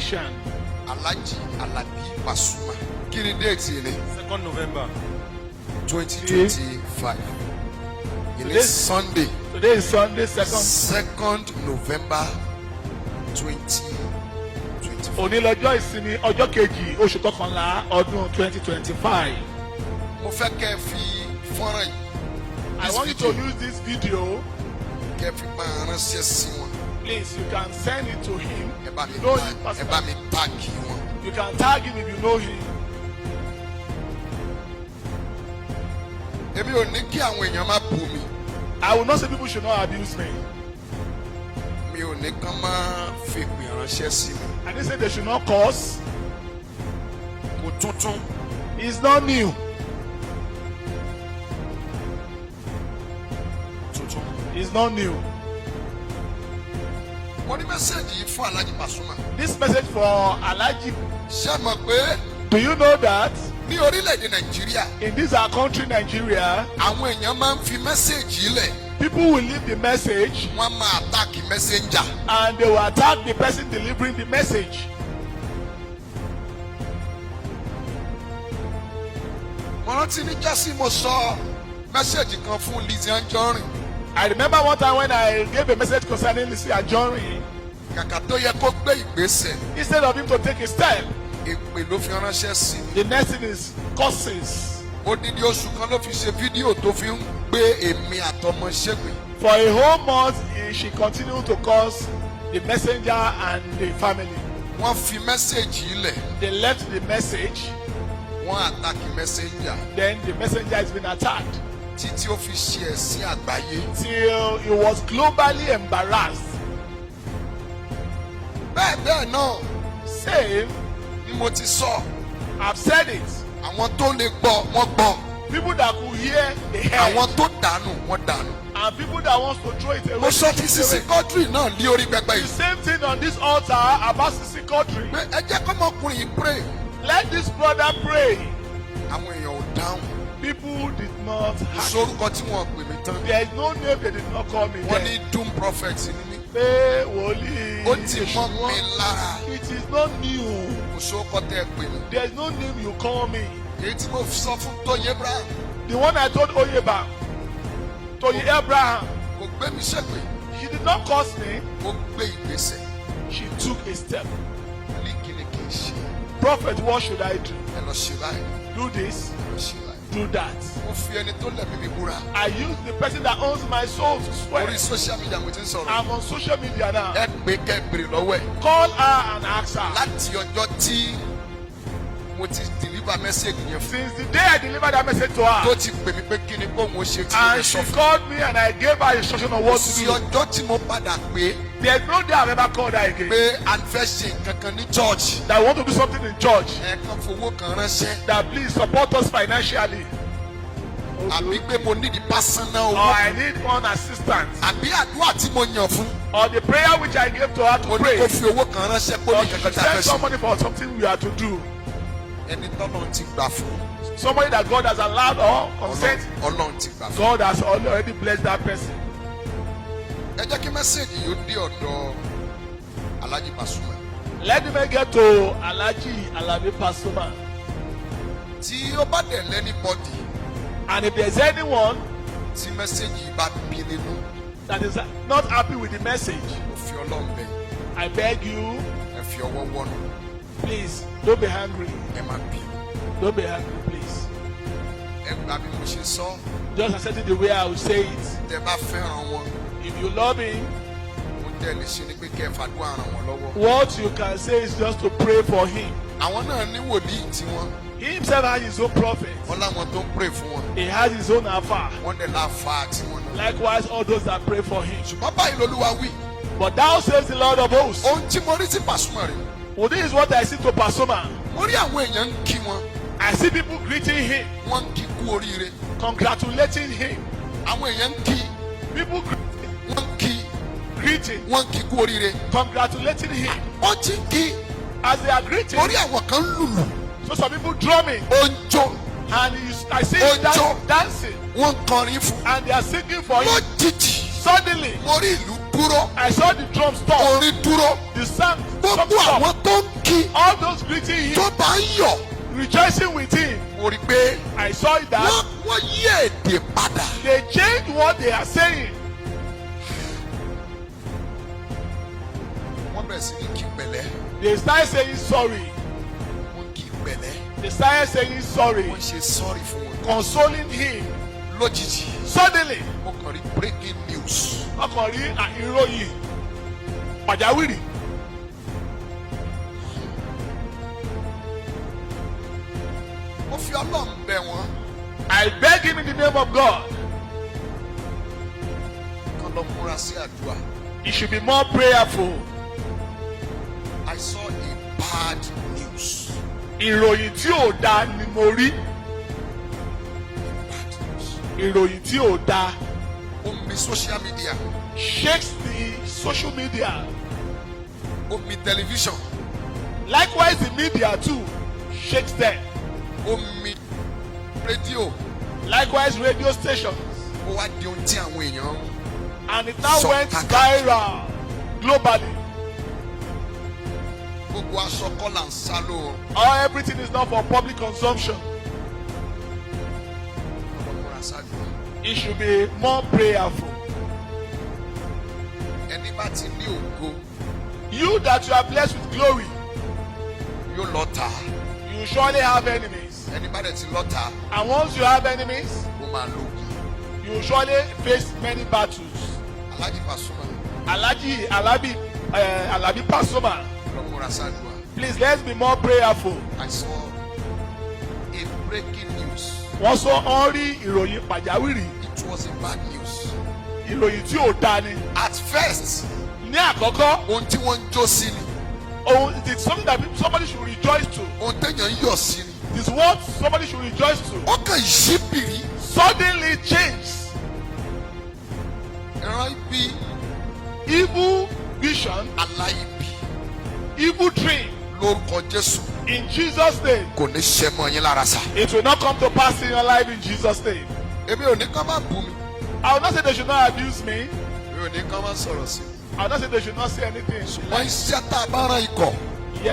musician. Alhaji Alabi Pasuma. Kí ni date yìí ni? 2nd November 2025. It is Sunday. Today is Sunday, 2nd November 2025. Òní lọ́jọ́ ìsinmi ọjọ́ kejì oṣù kọkànlá ọdún 2025. Mo fẹ́ kẹ́ fi fọ́nrán yìí. I want you to use this video. Kẹ́ fi máa ránṣẹ́ sí wọn. Please, you can send it to him. Ẹ bá You know him mi personally. táàgì wọn. You can tag him if you know him. Èmi ò ní kí àwọn èèyàn máa bù mí. I will not say people should not abuse me. Mi ò ní kán máa fi ìpè ránṣẹ́ sí mi. I didn't say they should not curse. Kò tuntun. It's not new. Tuntun. It's not new. Mo ní mẹ́sẹ̀gì yìí fún Alhaji Pasuma. This message for Alhaji. Ṣé mọ̀ pé Do you know that ní orílẹ̀-èdè Nàìjíríà in this our country, Nigeria, àwọn èèyàn máa ń fi mẹ́sẹ̀gì lẹ̀ people will leave the message wọ́n máa àtàkì mẹ́sẹ̀njà. and they will attack the person delivering the message. Mo rántí ní jọ́sí mo sọ mẹ́sẹ̀gì kan fún Lizzy Anjorin. I remember one time when I gave a message concerning Lizzy Anjorin, Kàkà tó yẹ kó gbé ìgbésẹ̀, instead of him to take a step, èpè ló fi ránṣẹ́ sí mi. the next thing is curses. Odidi oṣù kan ló fi ṣe fídíò tó fi ń gbé èmi àtọmọ ṣépè. For a whole month, she continued to curse the messenger and the family. Wọ́n fi mẹ́sẹ̀gì lẹ̀, They left the message, wọ́n àtàkì mẹ́sẹ̀njà then the messenger has been attacked títí ó fi ṣe ẹ̀sìn àgbáyé. till he was globally embarrassed. Bẹ́ẹ̀ náà Same, ni mo ti sọ, I've said it. àwọn tó lè gbọ́ wọ́n gbọ́, People that could hear, they heard. àwọn tó dànù wọ́n dànù. And people that wants to throw it away. Mo sọ ti throw it Sisi away. Quadri náà lé orí pẹpẹ The yìí. same thing on this altar about Sisi Quadri. Pé ẹ jẹ́ kọ́mọkùnrin yìí pray. Let this brother pray. Àwọn èèyàn ò dáhùn. People did not have. Sorúkọ tí wọ́n pè mí tán. There is no name they did not call me. Wọ́n Then. ní doom prophet ni mí. Pé wòlíì. Ó ti mọ́ mi lára. It is not new. Kò sókọ tẹ́ ẹ pè mí. There is no name you call me. Èyí tí mo sọ fún Tóyè Abraham The one I told Oyeba, Toye Abraham, kò gbé mi ṣépè. she did not curse me. Mo gbé ìgbésẹ̀. She took a step. Ní kí ni kì í ṣe? Prophet, what should I do? Ẹ lọ ṣe báyìí. Do this, Ẹ lọ ṣe báyìí. do that. Mo fi ẹni tó lẹ̀mí mi búra. I use the person that owns my soul to swear. Orí social media mo ti ń sọ̀rọ̀. I'm on social media now. Ẹ pé kẹ́ bèrè lọ́wọ́ ẹ̀. Call her and ask her. Láti ọjọ́ tí mo ti deliver message yẹn fún. Since the day I delivered that message to her, Tó ti pè mí pé kí ni kó mo ṣe tí mo and lè she sọ fún. called me and I gave her instruction on what to Sí do. ọjọ́ tí mo padà pé There's no day I've ever called her again. pé a fẹ́ ṣe nǹkan kan ní church. That I want to do something in church. Ẹ kàn fowó kan ránṣẹ́. That please support us financially. Àbí pé mo need personal Or owó. I need one assistant. Àbí àdúrà tí mo yàn fún. Or the prayer which I gave to her to Mo ní pray. kó fi owó kan ránṣẹ́ kó Or ní she kankan should tá a fẹ́ send ṣe. somebody for something we are to do. Ẹni tọ́lọ́run ti gbà fún. Somebody that God has allowed or consent. Ọlọ́run ti gbà fún. God has already blessed that person. Ẹ jẹ́ kí mẹ́sẹ̀gì yóò dé ọ̀dọ̀ Alhaji Pasuma. Let me get to Alhaji Alabi Pasuma. Tí ó bá dẹ̀ lẹ́ni bọ́dì And if there's anyone tí mẹ́sẹ̀gì bá bí nínú, that is not happy with the message, mo fi Ọlọ́run bẹ̀ yín. I beg you, Ẹ fi ọwọ́ wọ́nu. please, don't be angry. Ẹ má bí. Don't be angry, please. Ẹ gbà bí mo ṣe sọ. Just accept it the way I will say it. Tẹ́ bá fẹ́ràn wọn, If you love him, mo tẹ́ lè ṣe ni pé kẹ́ ẹ fàdúrà ràn wọ́n lọ́wọ́. what you can say is just to pray for him. Àwọn náà ní wòlíì tiwọn. He himself has his own prophet. Wọ́n láwọn tó ń pray fún wọn. He has his own affair. Wọ́n dẹ̀ láfa tiwọn náà. Likewise, all those that pray for him. Ṣùgbọ́n báyìí lolúwa wí. But thou says the Lord of hosts. Ohun tí mo rí sí Pasuma rè. Well, this is what I see to Pasuma. Mo rí àwọn èèyàn ń kí wọn. I see people greeting him, Wọ́n ń kí kú oríire. congratulating him. Àwọn èèyàn ń kí. People Wọ́n ń kí. greeting, Wọ́n ń kí kú oríire. congratulating him. Wọ́n ti ń kí. As they are greeting, Mo rí àwọn kan ń lùlù. so some people drumming, Ó ń jó. and I see him dancing, Wọ́n ń kọrin fún. and they are singing for him. Lójijì. Suddenly, Mo rí ìlú dúró. I saw the drum stop. Orin dúró. The sound Gbogbo àwọn stop. tó ń kí. All those greeting Tó him, bá ń yọ̀. rejoicing with him. Mo rí pé I saw that wọ́n yí èdè padà. they changed what they are saying. Wọ́n bẹ̀rẹ̀ sí ní kí pẹ̀lẹ́. They started saying sorry. Wọ́n kí pẹ̀lẹ́. They started saying sorry, Wọ́n ṣe sorry fún wọn. consoling him. Lójijì. Suddenly, Mo kàn rí breaking news. ọkàn rí ìròyìn pàjáwìrì. Mo fi Ọlọ́run bẹ̀ wọ́n. I beg him in the name of God, Kán lọ múra sí àdúrà. he should be more prayerful. I saw a bad news. Ìròyìn tí ò dáa ni mo rí. Bad news. Ìròyìn tí ò dáa Ó mi social media. shakes the social media. Ó mi television. Likewise, the media too shakes them. Ó mi rédíò. Likewise, radio stations. Ó wá di ohun tí àwọn èèyàn ń. And it now So went kaka. viral globally. Gbogbo aṣọ kọ́là ń sá lóorun. All everything is not for public consumption. Kán lọ múra sádùúrà. He should be more prayerful. Ẹni bá ti ní ògo You that you are blessed with glory, yóò lọ́tà. you surely have enemies. Ẹni bá dẹ̀ ti lọ́tà And once you have enemies, ó máa lógun. you will surely face many battles. Alhaji Pasuma Alhaji Alabi Alabi Pasuma. lọ múra sádùúrà. Please, let's be more prayerful. I saw a breaking news. Wọ́n sọ ọ́n rí ìròyìn pàjáwìrì. It was a bad news. Ìròyìn tí ò dáa ni. At first, Ní àkọ́kọ́, ohun tí wọ́n ń jó sí ni. it is something that somebody should rejoice to. Ohun téèyàn ń yọ̀ sí ni. It is what somebody should rejoice to. Ó kàn yí bìrì. Suddenly change. Ìran ibi Evil vision, aláìbí evil dream. lórúkọ Jésù In Jesus' name, kò ní ṣẹ mọ́ yín lára sá. it will not come to pass in your life in Jesus' name. Èmi ò ní kán máa bù mí. I will not say they should not abuse me. Èmi ò ní kán máa sọ̀rọ̀ sí mi. I will not say they should not say anything. Ṣùgbọ́n iṣẹ́ tá a bá rán ikọ̀